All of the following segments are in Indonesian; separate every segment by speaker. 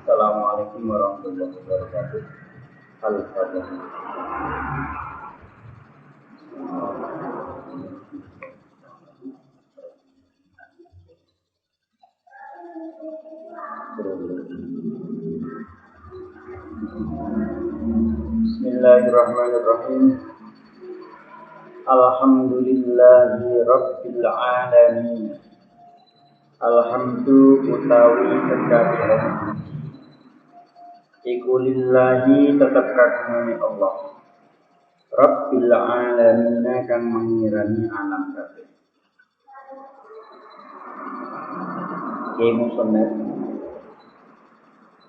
Speaker 1: Assalamualaikum warahmatullahi wabarakatuh. Al-Fatihah. Bismillahirrahmanirrahim. Alhamdulillahi rabbil alamin. Alhamdu utawi kekabihan iku lillahi tetap kagungane Allah. Rabbil alamin kang mengirani alam kabeh. Musannaf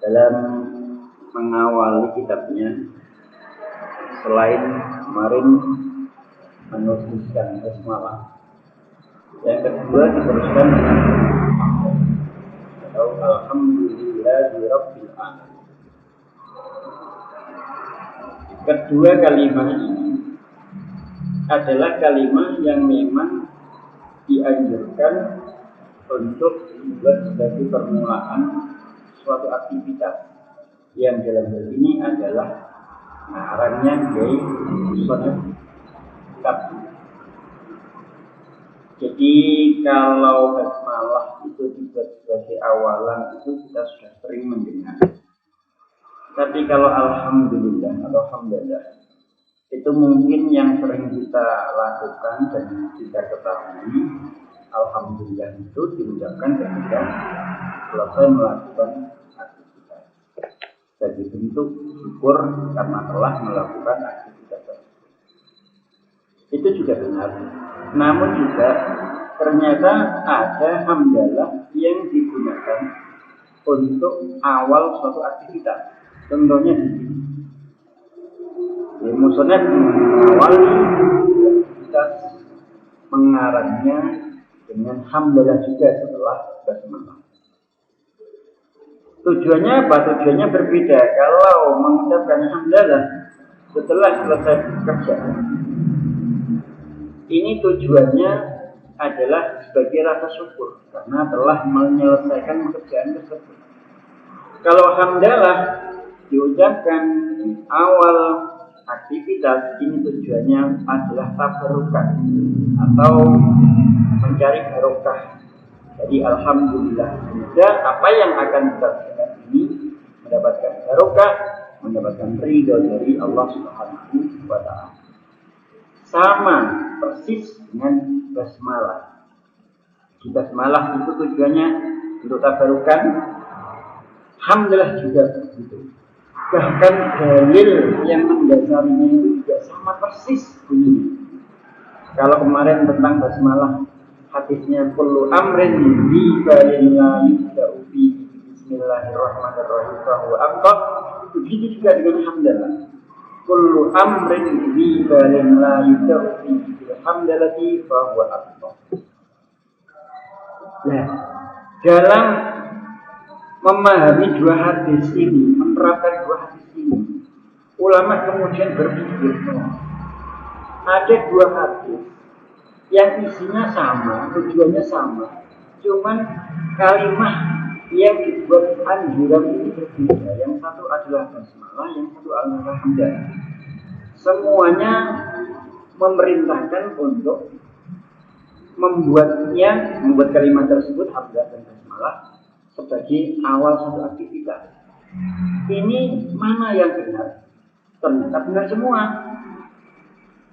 Speaker 1: dalam mengawali kitabnya, selain kemarin menuliskan basmalah, yang kedua diteruskan dengan atau alhamdulillahi rabbil alamin. Kedua kalimat ini adalah kalimat yang memang dianjurkan untuk dibuat sebagai permulaan suatu aktivitas yang dalam hal ini adalah arahnya dari suatu kitab. Jadi kalau basmalah itu dibuat sebagai awalan itu kita sudah sering mendengar. Tapi kalau alhamdulillah atau alhamdulillah itu mungkin yang sering kita lakukan dan kita ketahui. Alhamdulillah itu diucapkan ketika selesai melakukan aktivitas sebagai bentuk syukur karena telah melakukan aktivitas tersebut. Itu juga benar. Namun juga ternyata ada hamdalah yang digunakan untuk awal suatu aktivitas. Contohnya di sini. Musannaf mengawali aktivitas mengarangnya dengan hamdalah juga setelah basmalah. Tujuannya apa? Tujuannya berbeda. Kalau mengucapkan hamdalah setelah selesai pekerjaan, ini tujuannya adalah sebagai rasa syukur karena telah menyelesaikan pekerjaan tersebut. Kalau hamdalah diucapkan di awal aktivitas, ini tujuannya adalah tabarrukan atau mencari barokah. Jadi alhamdulillah, semoga apa yang akan kita lakukan ini mendapatkan barokah, mendapatkan ridho dari Allah Subhanahu wa taala. Sama persis dengan basmalah. Di basmalah itu tujuannya untuk tabarukan, alhamdulillah juga begitu. Bahkan dalil yang mendasarinya itu juga sama persis bunyinya. Kalau kemarin tentang basmalah, hadisnya kullu amrin bi balin la yubda'u bi bismillahirrahmanirrahim fa huwa afdal. Begitu juga dengan hamdalah. Kullu amrin bi balin la yubda'u bi alhamdulillah fa huwa afdal. Nah, dalam memahami dua hadis ini, menerapkan dua hadis ini, ulama kemudian berpikir, ada dua hadis yang isinya sama, tujuannya sama, cuman kalimat yang dibuat anjuran ini berbeda. Yang satu adalah basmalah, yang satu adalah hamdalah. Semuanya memerintahkan untuk membuat kalimat tersebut hamdalah dan basmalah sebagai awal suatu aktivitas. Ini mana yang benar? Ternyata benar semua.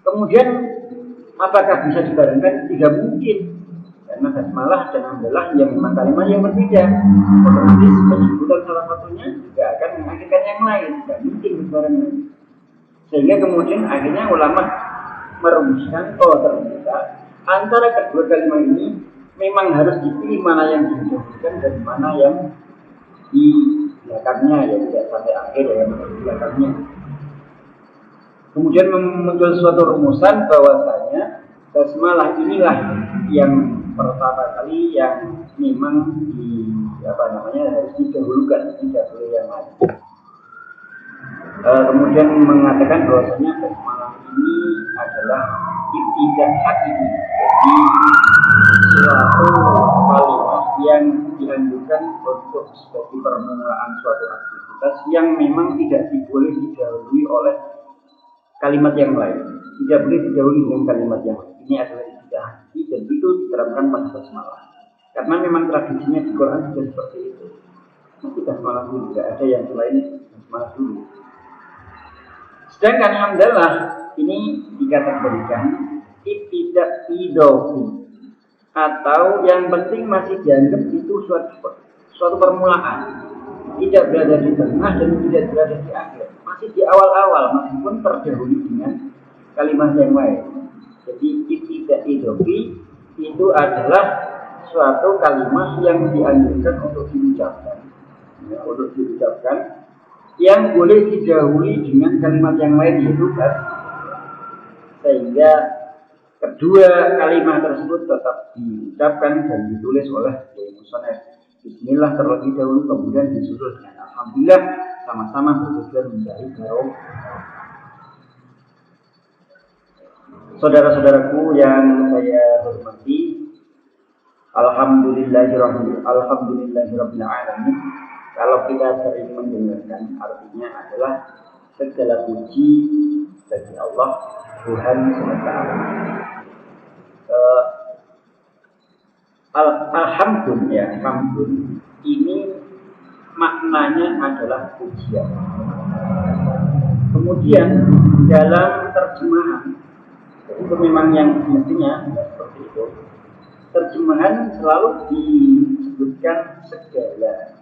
Speaker 1: Kemudian apakah bisa dibarengkan? Tidak mungkin. Karena basmalah dan hamdalah yang memang kalimat yang berbeda. Otomatis penyebutan salah satunya tidak akan mengakibatkan yang lain. Tidak mungkin berbarengan. Sehingga kemudian akhirnya ulama merumuskan ternyata antara kedua kalimat ini memang harus dipilih mana yang diucapkan dan mana yang di belakangnya, ya tidak sampai akhir yang di belakangnya. Kemudian muncul suatu rumusan bahwasanya basmalah inilah yang pertama kali yang memang harus didahulukan, tidak boleh yang lain. Kemudian mengatakan bahwasanya basmalah ini adalah ibtidah hakiki, jadi suatu kalimat yang dianjurkan untuk sebagai permulaan suatu aktivitas yang memang tidak boleh didahului oleh kalimat yang lain. Tidak boleh didahului dengan kalimat yang lain. Ini adalah ibadah hati dan itu diterapkan pada basmalah. Karena memang tradisinya di Quran sudah seperti itu. Mesti basmalah dulu, tidak ada yang selain basmalah dulu. Sedangkan hamdalah ini dikategorikan tidak idofi, atau yang penting masih dianggap itu suatu permulaan, tidak berada di tengah dan tidak berada di akhir, masih di awal-awal meskipun terdahulu dengan kalimat yang lain. Jadi tidak idofi itu adalah suatu kalimat yang dianjurkan untuk diucapkan, yang boleh didahului dengan kalimat yang lain yaitu sehingga kedua kalimat tersebut tetap diucapkan dan ditulis oleh musannaf. Bismillah terlebih dahulu, kemudian disusul dengan alhamdulillah, sama-sama bertujuan mencari barokah. Saudara-saudaraku yang saya hormati, alhamdulillahirabbil alamin. Kalau kita sering mendengarkan, artinya adalah segala puji bagi Allah Tuhan semesta alam. Alhamdulillah, ini maknanya adalah pujian. Kemudian dalam terjemahan itu memang yang mestinya seperti itu. Terjemahan selalu disebutkan segala.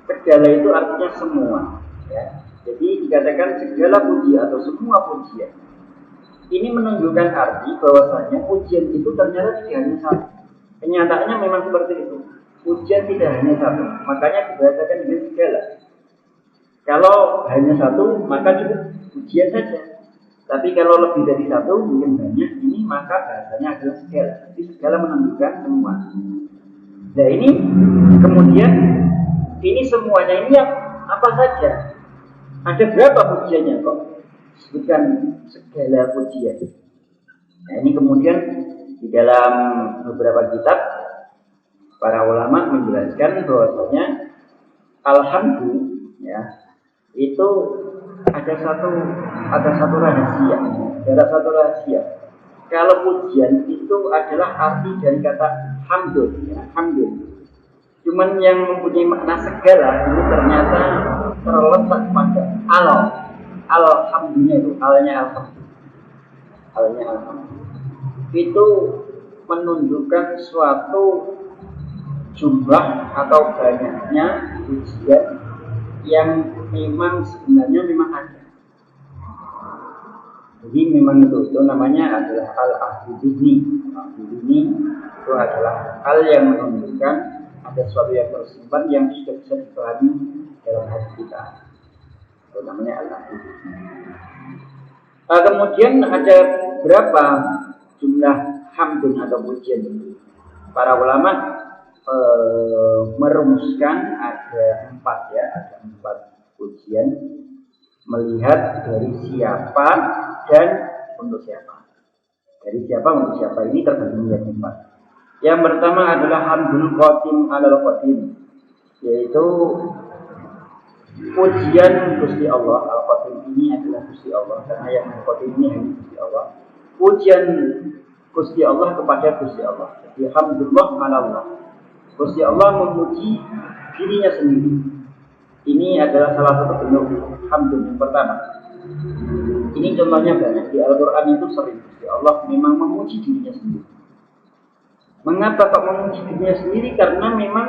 Speaker 1: Segala itu artinya semua. Ya. Jadi dikatakan segala puji atau semua pujian. Ini menunjukkan arti bahwasanya pujian itu ternyata tidak hanya satu. Kenyataannya memang seperti itu. Pujian tidak hanya satu, makanya dibahasakan dengan segala. Kalau hanya satu, maka cukup pujian saja. Tapi kalau lebih dari satu, mungkin banyak, ini maka bahasanya adalah segala. Jadi segala menunjukkan semua. Nah ini kemudian ini semuanya ini yang apa saja? Ada berapa pujiannya kok? Bukan segala pujian. Nah ini kemudian di dalam beberapa kitab para ulama menjelaskan bahwasanya alhamdulillah ya, itu ada satu rahasia. Kalau pujian itu adalah arti dari kata hamdul, ya, hamdul. Cuman yang mempunyai makna segala ini ternyata terletak pada alhamdulillah itu, alnya alhamdulillah. Itu menunjukkan suatu jumlah atau banyaknya pujian yang memang sebenarnya memang ada. Jadi memang itu namanya adalah al-ahdudini. Al-ahdudini itu adalah hal yang menunjukkan ada sesuatu yang tersimpan yang sudah bisa dipahami dalam hati kita. Itu namanya al-ahdudini. Kemudian ada berapa jumlah hamdun atau pujian itu? Para ulama merumuskan ada 4 pujian melihat dari siapa dan untuk siapa. Dari siapa untuk siapa ini terbagi menjadi 4. Yang pertama adalah hamdul qadim alal qadim, yaitu pujian Gusti Allah. Al-Qadim ini adalah Gusti Allah karena yang Qadim ini hanya Gusti Allah. Pujian Gusti Allah kepada Gusti Allah. Jadi hamdulillah ala Allah. Gusti Allah memuji dirinya sendiri. Ini adalah salah satu bentuk hamdul yang pertama. Ini contohnya banyak di Al-Quran itu sering. Gusti Allah memang memuji dirinya sendiri. Mengapa kok memuji dirinya sendiri? Karena memang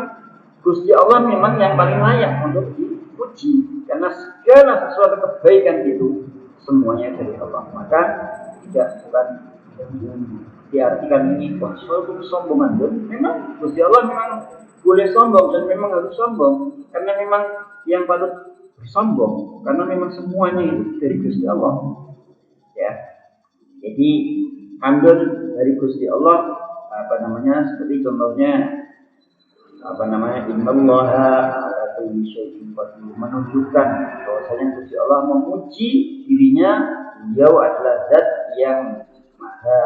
Speaker 1: Gusti Allah memang yang paling layak untuk dipuji. Karena segala sesuatu kebaikan itu semuanya dari Allah. Maka bukan diartikan ini suatu kesombongan. Memang Gusti Allah memang boleh sombong dan memang harus sombong karena memang yang patut bersombong karena memang semuanya itu dari Gusti Allah. Ya. Jadi hamdul dari Gusti Allah seperti contohnya innallaha ala kulli syai'in qadir, menunjukkan bahwasanya Gusti Allah memuji dirinya, beliau adalah zat yang maha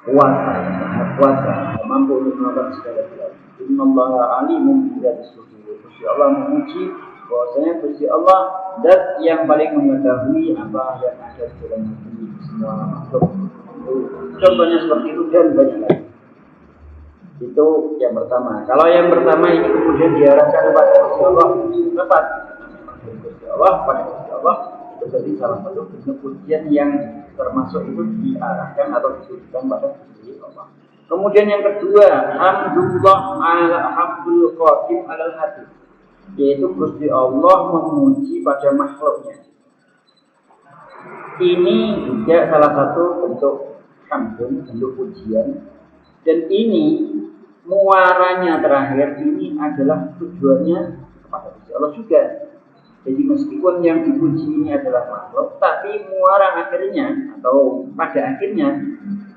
Speaker 1: kuasa, mampu untuk melakukan segala sesuatu. Innallaha alimun bidzati sudur. Gusti Allah memuji bahwasanya Gusti Allah zat yang paling mengetahui apa yang ada di dalam hati semua makhluk. Contohnya seperti itu dan banyak lagi. Itu yang pertama. Kalau yang pertama ini kemudian diarahkan kepada Gusti Allah, tepat. Gusti Allah pada Gusti Allah itu berarti salah satu bentuk pujian yang termasuk itu diarahkan atau ditujukan pada Gusti Allah. Kemudian yang kedua, hamdulillah ala hamdul qadim alal hati, yaitu Gusti Allah memuji pada makhluknya. Ini juga salah satu bentuk hamdun, bentuk pujian. Dan ini muaranya terakhir ini adalah tujuannya kepada Gusti Allah juga. Jadi meskipun yang dipuji ini adalah makhluk, tapi muara akhirnya atau pada akhirnya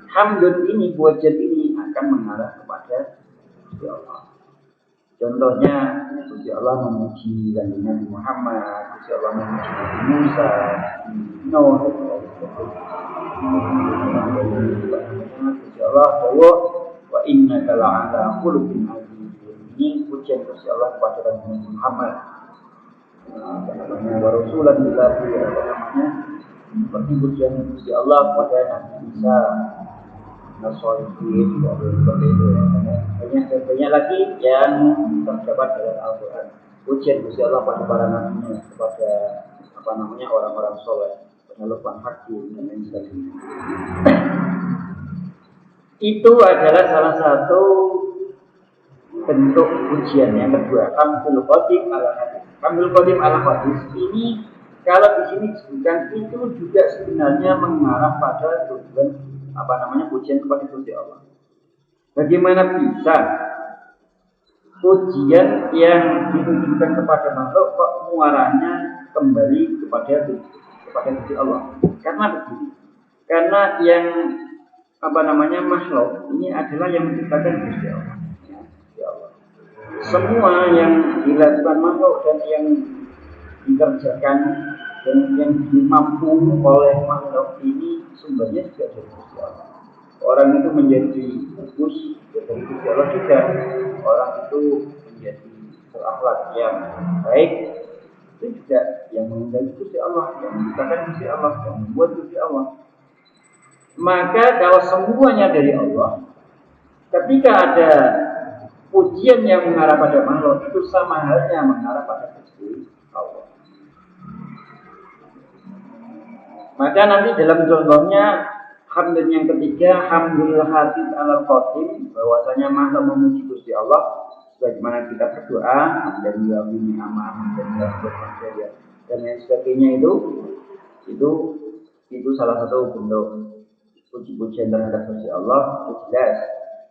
Speaker 1: hamdun ini, pujian ini akan mengarah kepada Gusti Allah. Contohnya Gusti Allah memuji Nabi Muhammad, Gusti Allah memuji Nabi Musa, Nuh, Gusti Allah bahwa wa innaka la'ala khuluqin azim. Ini pujian Gusti Allah kepada Nabi Muhammad. Wa rasulan billahi namanya seperti pujian Gusti Allah kepada Nabi Isa, Nasolihin, seperti itu. Banyak lagi yang terdapat dalam Al-Quran. Pujian Gusti Allah pada para nabinya, kepada orang-orang soleh, penyelupang hakim dan lain sebagainya. Itu adalah salah satu bentuk pujian. Yang kedua, hamdul qadim ala hadis. Hamdul qadim ala hadis ini kalau di sini disebutkan itu juga sebenarnya mengarah pada tujuan pujian kepada Gusti Allah. Bagaimana bisa pujian yang ditujukan kepada makhluk kok muaranya kembali kepada Gusti Allah? Karena begini. Karena yang makhluk ini adalah yang menciptakan Gusti Allah. Semua yang dilakukan makhluk dan yang dikerjakan dan yang dimampu oleh makhluk ini sumbernya juga dari Gusti Allah. Orang itu menjadi bagus dari Gusti Allah juga. Orang itu menjadi berakhlak yang baik itu juga yang mengundang Gusti Allah, yang menciptakan Gusti Allah, yang membuat Gusti Allah. Maka kalau semuanya dari Allah, ketika ada pujian yang mengarah pada makhluk itu sama halnya mengarah pada Gusti Allah. Maka nanti dalam contohnya hamdun yang ketiga, hamdul hadis alal qadim, bahwasanya makhluk memuji Gusti Allah sebagaimana kita berdoa dan ini aman dan lain sebagainya itu salah satu bentuk puji-pujian terhadap Gusti Allah, itu jelas.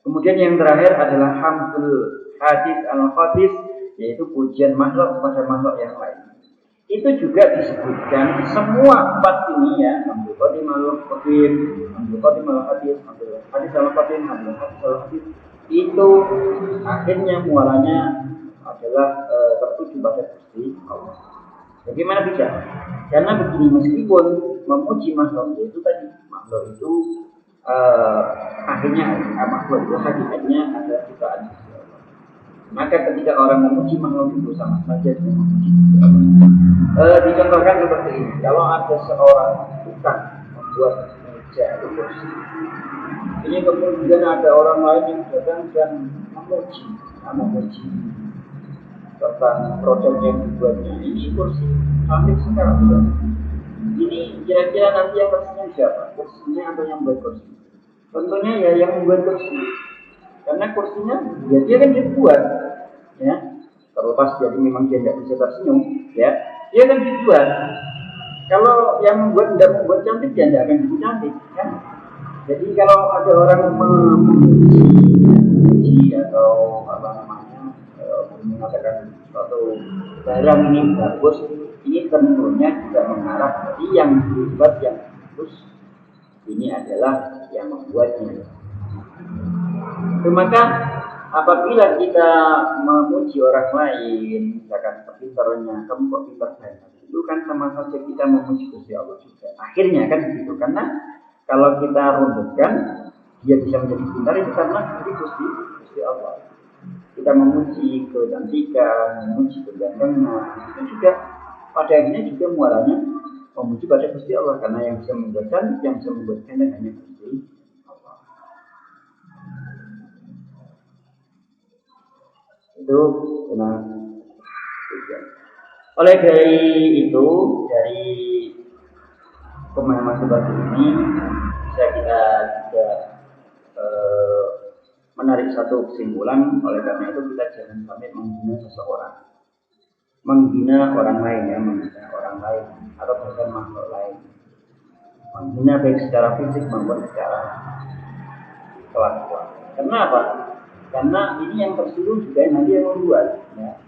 Speaker 1: Kemudian yang terakhir adalah hamdul hadis al-qadis, yaitu pujian makhluk kepada makhluk yang lain. Itu juga disebutkan semua empat ini ya, hamdul qadim al-qadim, hamdul qadim al-hadis, hamdul hadis al-qadim, hamdul hadis al-hadis. Itu akhirnya muaranya adalah tertuju pada Gusti Allah. Bagaimana bisa? Karena begini, meskipun memuji makhluk itu tadi, makhluk itu akhirnya makhluk itu hakikatnya adalah ciptaan Gusti Allah. Maka ketika orang memuji makhluk itu sama saja dengan memuji Gusti Allah. Dicontohkan seperti ini. Kalau ada seorang tukang membuat meja atau kursi, ini kemudian ada orang lain yang datang dan memuji tentang produk yang dibuatnya. Ini kursi cantik sekali. Ini kira-kira nanti yang kursinya siapa? Kursinya atau yang buat kursi? Tentunya ya yang membuat kursi. Karena kursinya ya dia kan dibuat, ya. Terlepas jadi memang dia tidak bisa tersenyum, ya. Dia kan dibuat. Kalau yang membuat tidak membuat cantik, dia tidak akan jadi cantik, kan? Jadi kalau ada orang memuji atau mengatakan suatu barang ini bagus, ini tentunya juga mengarah dari yang dibuat yang bagus. Ini adalah yang membuatnya. Maka apabila kita memuji orang lain, misalkan pintarnya, kamu kok pintar banget, itu kan sama saja kita memuji Gusti Allah juga. Akhirnya kan begitu, karena kalau kita rundutkan dia bisa menjadi pintar itu karena dari Gusti Allah. kita memuji kecantikan, memuji kegantengan, itu juga pada akhirnya juga muaranya memuji pada Gusti Allah, karena yang bisa membuatkan hanya Gusti Allah. Itu benar. Oleh dari itu, dari pemahaman seperti ini bisa kita juga menarik satu kesimpulan. Oleh karena itu kita jangan sampai menghina seseorang, menghina orang lain ya, menghina orang lain atau bahkan makhluk lain, menghina baik secara fisik maupun secara kelakuan. Kenapa? Karena ini yang tersinggung juga nanti yang membuat ya.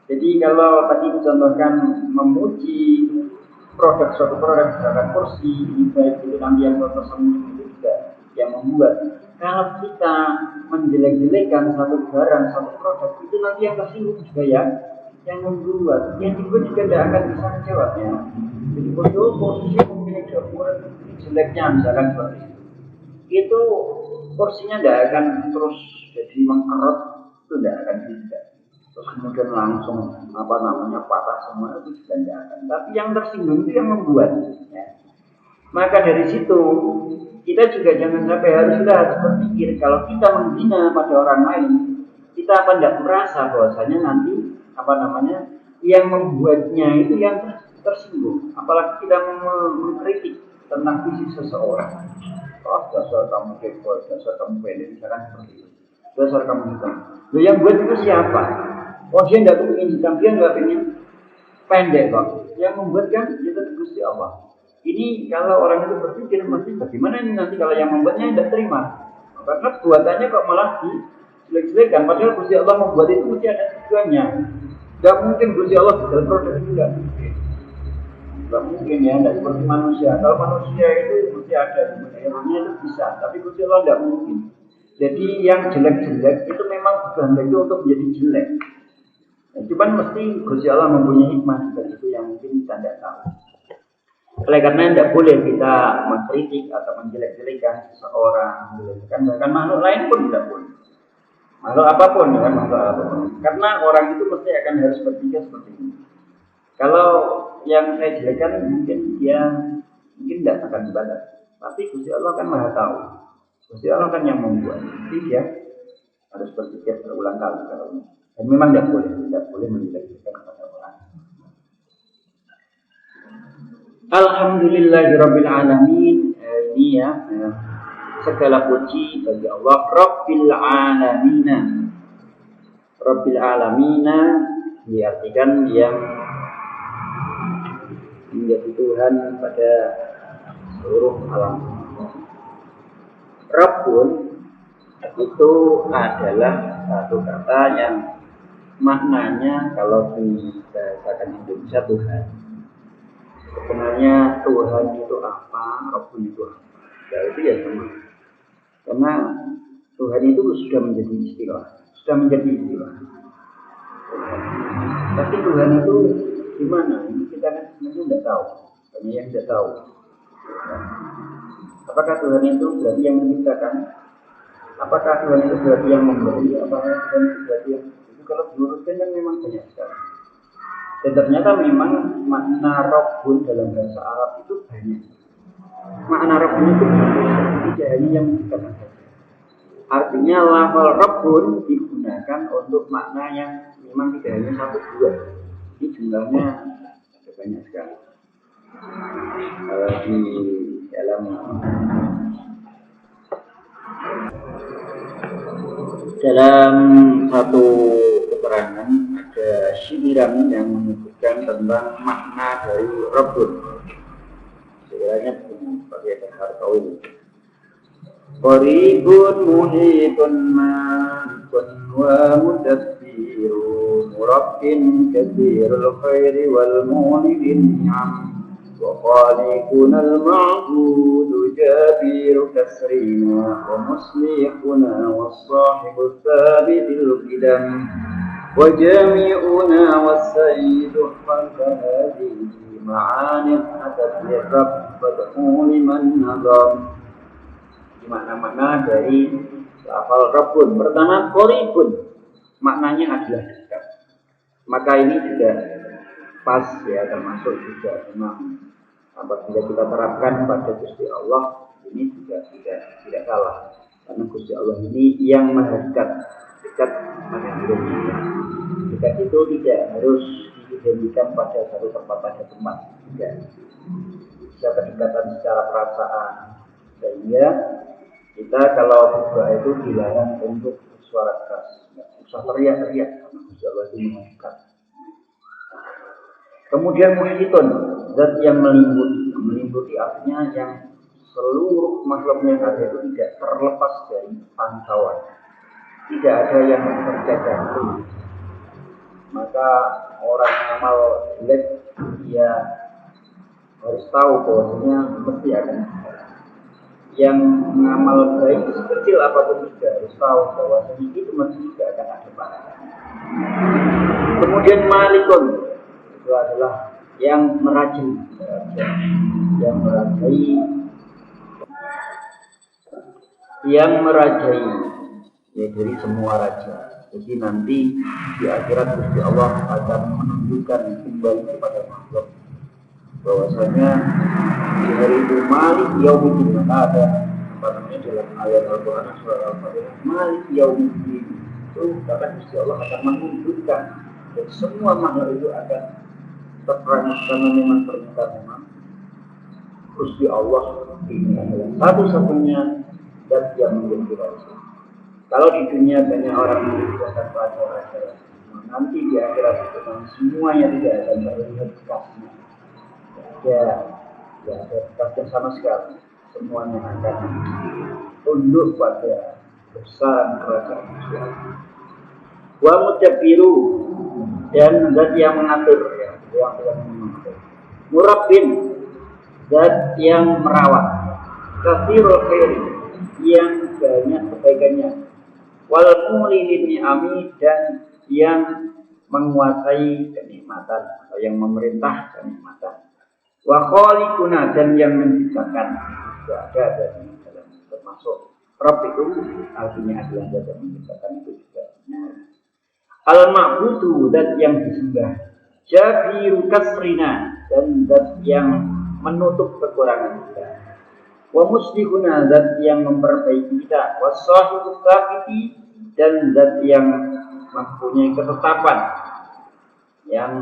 Speaker 1: Jadi kalau tadi dicontohkan memuji suatu produk, misalkan kursi, ini baik itu nanti yang tersinggung itu juga yang membuat. Kalau kita menjelek-jelekan satu barang, satu produk, itu nanti yang tersinggung juga ya, yang membuat. Yang juga tidak akan bisa menjawabnya. Jadi kalau posisi pemilik dapur jeleknya misalkan seperti itu kursinya tidak akan terus jadi mengkerut, itu tidak akan bisa. Terus kemudian langsung patah semua, itu juga tidak akan. Tapi yang tersinggung itu yang membuat ya. Maka dari situ kita juga jangan sampai harus berpikir kalau kita menghina pada orang lain, kita tidak merasa bahwasanya nanti yang membuatnya itu yang tersinggung. Apalagi kita mengkritik tentang fisik seseorang. Oh, dasar kamu kebal, dasar kamu pendek, misalkan seperti itu. Dasar kamu hitam. Loh, yang buat itu siapa? Oh, dia tidak ingin hitam, dia nggak ingin pendek kok. Yang membuat kan itu Gusti Allah. Ini kalau orang itu berpikir mesti bagaimana ini nanti kalau yang membuatnya tidak terima. Karena buatannya kok malah dijelek-jelekan. Padahal Gusti Allah membuat itu mesti ada tujuannya. Tidak mungkin Gusti Allah dalam produk itu tidak mungkin. Tidak mungkin ya, tidak seperti manusia. Kalau manusia itu mesti ada sebenarnya itu bisa, tapi Gusti Allah tidak mungkin. Jadi yang jelek-jelek itu memang dikehendaki untuk menjadi jelek. Nah, cuman mesti Gusti Allah mempunyai hikmah dari itu yang mungkin kita tidak tahu. Oleh karena tidak boleh kita mengkritik atau menjelek-jelekan seseorang, bahkan makhluk lain pun tidak boleh. Makhluk apapun, karena orang itu mesti akan harus berpikir seperti ini. Kalau yang saya jelekkan mungkin dia tidak akan dibalas, tapi Gusti Allah kan Maha Tahu. Gusti Allah kan yang membuat. Jadi dia harus berpikir berulang kali kalau ini. Dan memang tidak boleh menjelek-jelekan kepada orang. Alhamdulillahirabbil alamin. Ini ya, segala puji bagi Allah Rabbil alamin. Rabbil alamin diartikan yang menjadi Tuhan pada seluruh alam. Rabbun itu adalah satu kata yang maknanya kalau dibahasakan Indonesia Tuhan. Sebenarnya Tuhan itu apa, Rabbun itu apa? Ya itu ya sama. Karena Tuhan itu sudah menjadi istilah. Tapi Tuhan itu gimana? Ini kita kan sebenarnya tidak tahu. Banyak yang tidak tahu. Apakah Tuhan itu berarti yang menciptakan? Apakah Tuhan itu berarti yang memberi? Apakah Tuhan itu berarti yang itu? Kalau diurutkan kan memang banyak sekali. Dan ternyata memang makna Rabbun dalam bahasa Arab itu banyak. Makna Rabbun itu tidak hanya yang menciptakan saja. Artinya lafal Rabbun digunakan untuk makna yang memang tidak hanya satu dua. Ini jumlahnya ada banyak sekali. Di dalam satu keterangan ada syiriran yang menyebutkan tentang makna dari Rabbun. Sekiranya sebagai Hartawi. Qaribun muhitun malikun wa mudabbirun murabbin kathirul khairi wal mu'lidin ni'am wa khaliquna al-ma'budu jabiru kasrina wa muslihuna was-sahibu thabitil qidam wa jami'una was-sayyidu fal-hadihi ma'anid atat lirrabb fad'u liman nazam. Makna-makna dari lafal Rabbun. Pertama, Qaribun. maknanya adalah dekat. Maka ini juga pas ya, termasuk juga memang apabila kita terapkan pada Gusti Allah ini juga tidak salah, karena Gusti Allah ini yang maha dekat menghadiri kita. Dekat itu tidak harus diidentikan pada satu tempat tidak. Bisa kedekatan secara perasaan, sehingga kita kalau berdoa itu dilarang untuk suara keras, nggak usah teriak-teriak karena Gusti Allah itu maha dekat. Kemudian muhitun, zat yang meliputi artinya yang seluruh makhluk yang ada itu tidak terlepas dari pantauan, tidak ada yang terjaga. Maka orang amal jelek dia harus tahu bahwasanya mesti akan yang mengamal baik sekecil apapun juga harus tahu bahwasanya itu mesti juga akan ada pahala. Kemudian malikun itu adalah yang merajai ya, dari semua raja. Jadi nanti di akhirat Gusti Allah akan menunjukkan kembali kepada makhluk bahwasanya di hari itu Malik Yaumiddin, maka ada dalam ayat Al-Quran surah Al-Fatihah, Malik Yaumiddin itu karena Gusti Allah akan menunjukkan dan semua makhluk itu akan terperangkap, karena memang ternyata memang Gusti Allah ini adalah satu-satunya dan yang menjadi raja. Kalau di dunia banyak orang menjadikan raja-raja, nanti di akhirat itu semuanya tidak akan terlihat bekasnya. Ya ada bekasnya sama sekali. Semuanya akan tunduk pada besaran kerajaan Gusti Allah. Wa mudabbiru, dan zat yang mengatur, ya, yang mengatur. Murabbin, zat yang merawat. Katsirul khair, yang banyak kebaikannya. Wal mulilin ni'ami, dan yang menguasai kenikmatan atau yang memerintah kenikmatan. Wa khaliquna, dan yang menciptakan. Juga ada dalam termasuk Rabb itu artinya adalah zat yang menciptakan itu juga. Al-ma'budu, zat yang disembah. Jabiru kasrina, dan zat yang menutup kekurangan kita. Wa muslihuna, zat yang memperbaiki kita. Wa sahibu sakiti, dan zat yang mempunyai ketetapan yang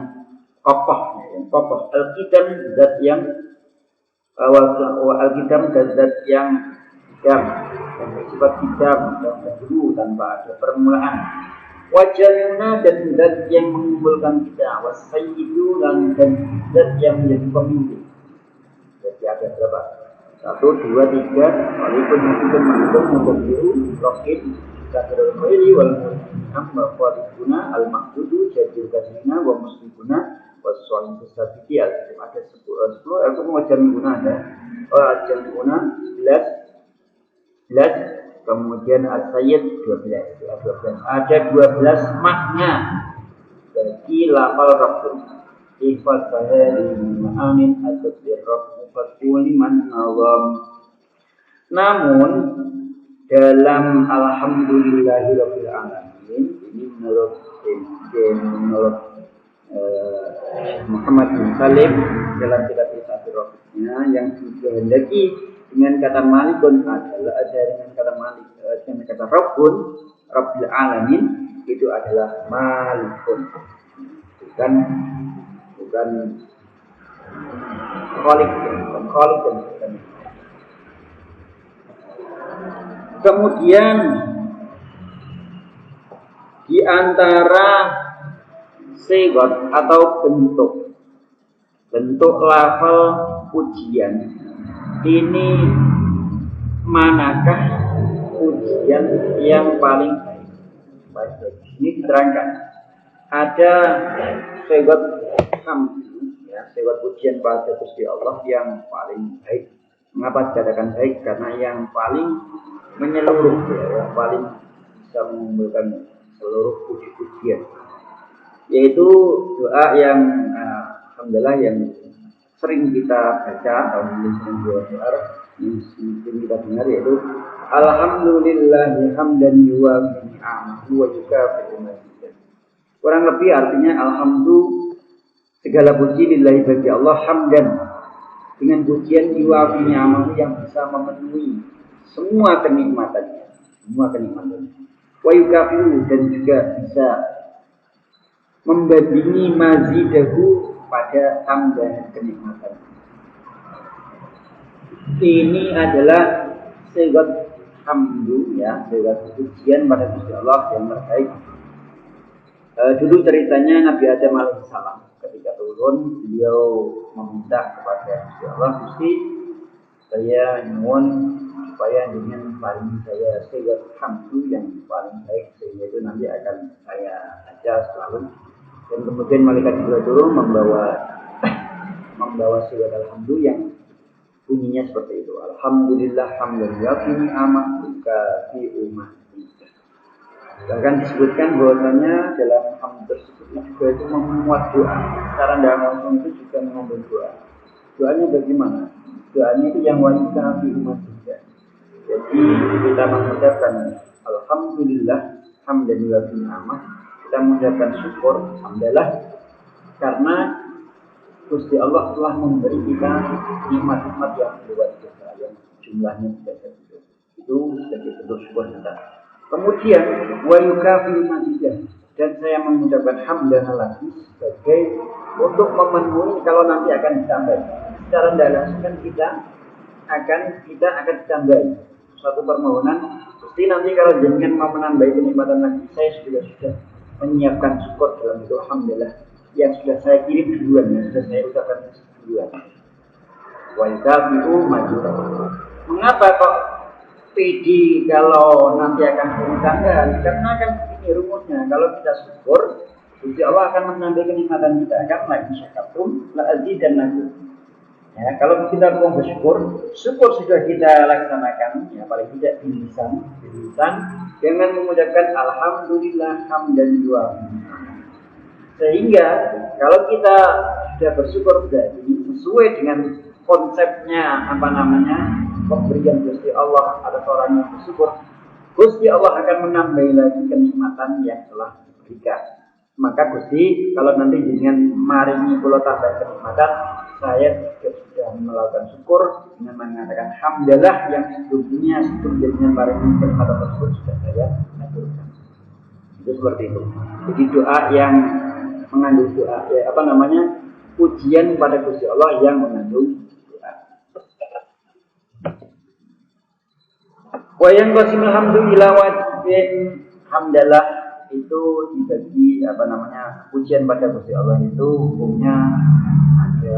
Speaker 1: kokoh. Al-qidam, zat yang al-qidam, dan zat yang qidam, yang bersifat qidam, yang dahulu tanpa ada permulaan. Wajahnya, dan zat yang mengumpulkan kita. Wasayyidu, dan zat yang menjadi pemimpin. Jadi ada berapa? 1, 2, 3. Walaupun mungkin makhluk mudabbiru, raqib, katsirul khairi wal mulham wa qadibuna al maqdudu jadil kasina wa muslimuna was sahibus sabiti. Ada 10 atau macam guna ada. Jamuna 11. Kemudian as-sayyid 12. Ada 12 makna bagi lafal rabbun. Ifat bahari ma'amin at-tasbih rabb fatul man awam. Namun dalam alhamdulillahirabbil alamin ini menurut Muhammad bin Salim dalam kitab Tafsirnya yang dikehendaki dengan kata malikun adalah dengan kata malik, dengan kata rabbun, rabbil alamin, itu adalah malikun, bukan khaliq, bukan. Kemudian di antara sigot atau bentuk lafal pujian ini, manakah pujian yang paling baik? Ini diterangkan. Ada sigot hamdi, ya, sigot pujian pada Gusti Allah yang paling baik. Mengapa dikatakan baik? Karena yang paling menyeluruh, ya, yang paling bisa mengumpulkan seluruh puji-pujian, yaitu doa yang alhamdulillah yang sering kita baca atau mungkin sering kita dengar, yaitu Alhamdulillahi hamdan yuwafi ni'amahu wa yukafi'u mazidah. Kurang lebih artinya alhamdulillah segala puji lillahi bagi Allah hamdan dengan pujian yuwafi ni'amahu yang bisa memenuhi semua kenikmatannya, Wa yukafi'u dan juga bisa membandingi mazidahu pada tambahan kenikmatan. Ini adalah segat hamdu ya, segat pujian pada Gusti Allah yang terbaik. Dulu ceritanya Nabi Adam alaihissalam ketika turun, beliau meminta kepada Gusti Allah, Gusti, saya nyuwun supaya dengan paling saya segat hamdu yang paling baik, sehingga itu nanti akan saya ajar selalu. Dan kemudian malaikat Jibril turun membawa segat alhamdu yang bunyinya seperti itu. Alhamdulillah hamdan yuwafi ni'amahu wa yukafi'u mazidah. Bahkan disebutkan bahwasanya dalam hamd tersebut juga itu memuat doa. Secara tidak langsung itu juga mengandung doa. Doanya bagaimana? Doanya itu yang wa yukafi'u mazidah. Jadi kita mengucapkan alhamdulillah hamdan yuwafi ni'amahu, kita mengucapkan syukur alhamdulillah karena Gusti Allah telah memberi kita nikmat-nikmat yang luar biasa, yang jumlahnya tidak terhitung. Itu sebagai bentuk syukur kita. Kemudian wa yukafi'u mazidah, dan saya mengucapkan hamdan lagi sebagai untuk memenuhi kalau nanti akan ditambah. Secara tidak langsung kan kita akan ditambahi suatu permohonan. Pasti nanti kalau jenengan mau menambah kenikmatan lagi, saya sudah menyiapkan syukur dalam itu alhamdulillah yang sudah saya kirim duluan, yang sudah saya ucapkan duluan. Wa yukafi'u mazidah. Mengapa kok PD kalau nanti akan bertambah? Karena kan ini rumusnya, kalau kita syukur, Gusti Allah akan menambah kenikmatan kita. Kan lagi syakartum la azidannakum. Ya, kalau kita mau bersyukur, syukur sudah kita laksanakan, ya paling tidak di lisan dengan mengucapkan alhamdulillah hamdan yuwafi. Sehingga kalau kita sudah bersyukur berarti sesuai dengan konsepnya pemberian Gusti Allah atas orang yang bersyukur, Gusti Allah akan menambah lagi kenikmatan yang telah diberikan. Maka Gusti kalau nanti dengan maringi kula tambah kenikmatan, saya sudah melakukan syukur dengan mengatakan hamdalah yang sebelumnya dengan maringi kenikmatan tersebut sudah saya aturkan. Itu seperti itu. Jadi doa yang mengandung doa, pujian pada Gusti Allah yang mengandung doa. Wa yang qasimul hamdu ila wajibin, hamdalah itu dibagi pujian pada Gusti Allah itu hukumnya ada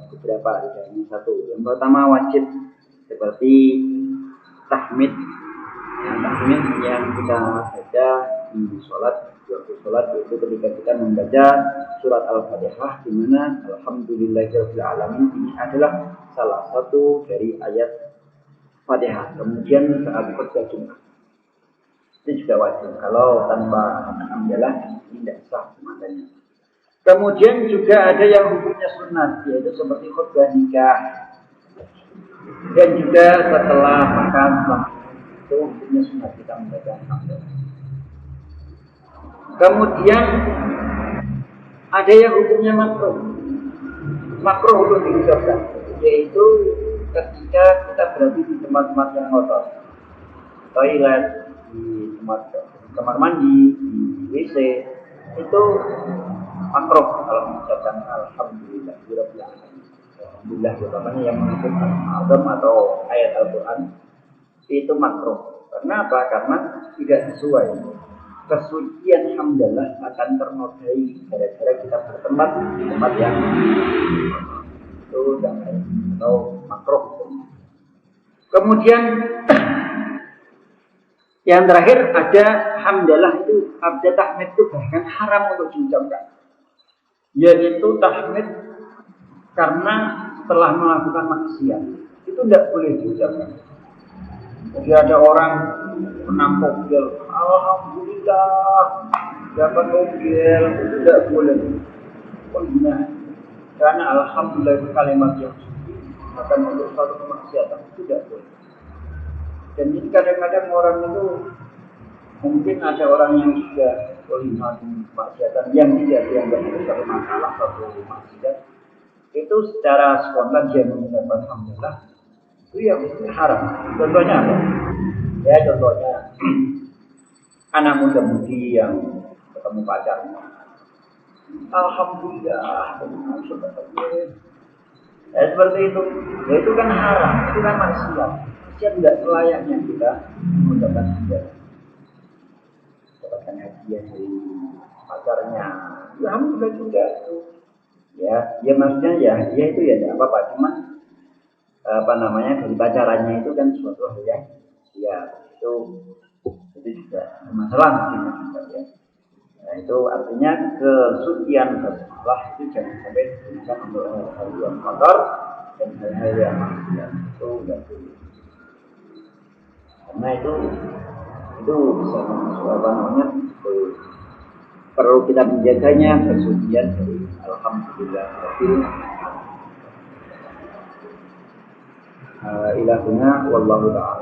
Speaker 1: beberapa, ada satu. Yang pertama wajib seperti tahmid. Tahmid yang kita baca di waktu sholat yaitu ketika kita membaca surat Al-Fatihah, di mana alhamdulillahirabbil alamin ini adalah salah satu dari ayat Fatihah. Kemudian saat khutbah Jumat itu juga wajib. Kalau tanpa alhamdulillah ini tidak sah semuanya. Kemudian juga ada yang hukumnya sunat, yaitu seperti khutbah nikah, dan juga setelah makan itu hukumnya sunat kita membaca alhamdulillah. Kemudian ada yang hukumnya makruh untuk diucapkan, yaitu ketika kita berada di tempat-tempat yang kotor, toilet, di kamar mandi, di WC, itu makruh kalau mengucapkan alhamdulillah. Alhamdulillah utamanya yang mengikut al-azam atau ayat Al-Quran itu makruh. Karena apa? Karena tidak sesuai. Kesucian hamdalah akan ternodai gara-gara kita bertempat di tempat yang itu dan atau makruh. Kemudian yang terakhir ada hamdalah itu, ada tahmid itu bahkan haram untuk diucapkan. Yaitu tahmid karena setelah melakukan maksiat itu tidak boleh diucapkan. Jadi ada orang menang mobil, alhamdulillah dapat mobil, itu tidak boleh. Karena alhamdulillah itu kalimat yang suci, bahkan untuk satu kemaksiatan itu tidak boleh. Dan ini kadang-kadang orang itu mungkin ada orang yang juga melihat maksiatan yang tidak dianggap sebagai masalah atau maksiat, itu secara spontan dia mengucapkan alhamdulillah, itu yang haram. Contohnya apa? Ya contohnya anak muda-mudi yang ketemu pacarnya, alhamdulillah, ya, seperti itu. Ya, itu kan haram, itu kan maksiat. Maksiat tidak selayaknya kita mendapatkan hadiah dari pacarnya. Ya, alhamdulillah juga. Ya maksudnya ya itu ya tidak apa-apa. Cuman dari pacarannya itu kan suatu hal yang ya itu juga masalah juga ya. Nah, itu artinya kesucian bersalah itu jangan sampai digunakan untuk hal-hal yang kotor dan hal-hal yang maksiat, itu tidak boleh. Karena itu bisa perlu kita menjaganya kesucian dari alhamdulillah. Ilahuna wallahu ta'ala.